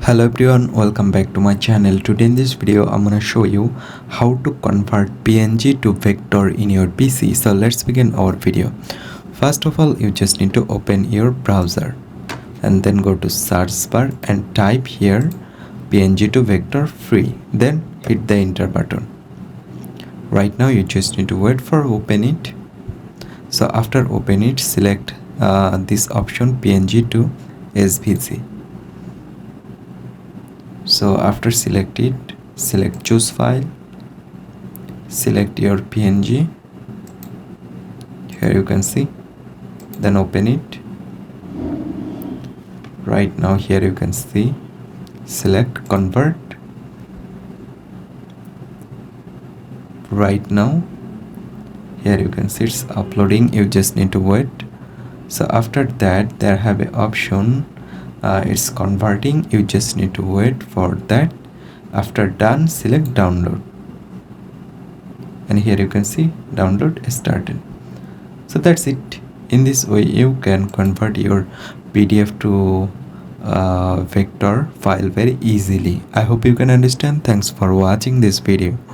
Hello everyone, welcome back to my channel. Today in this video I'm gonna show you how to convert PNG to vector in your PC. So let's begin our video. First of all, you just need to open your browser and then go to search bar and type here PNG to vector free, then hit the enter button. Right now you just need to wait for open it. So after open it, select this option PNG to SVG. So after select it, select choose file, select your PNG, here you can see, then open it. Right now here you can see, select convert. Right now here you can see it's uploading, you just need to wait. So after that there have an option, it's converting, you just need to wait for that. After done, select download, and here you can see download started. So that's it. In this way you can convert your PDF to vector file very easily. I hope you can understand. Thanks for watching this video.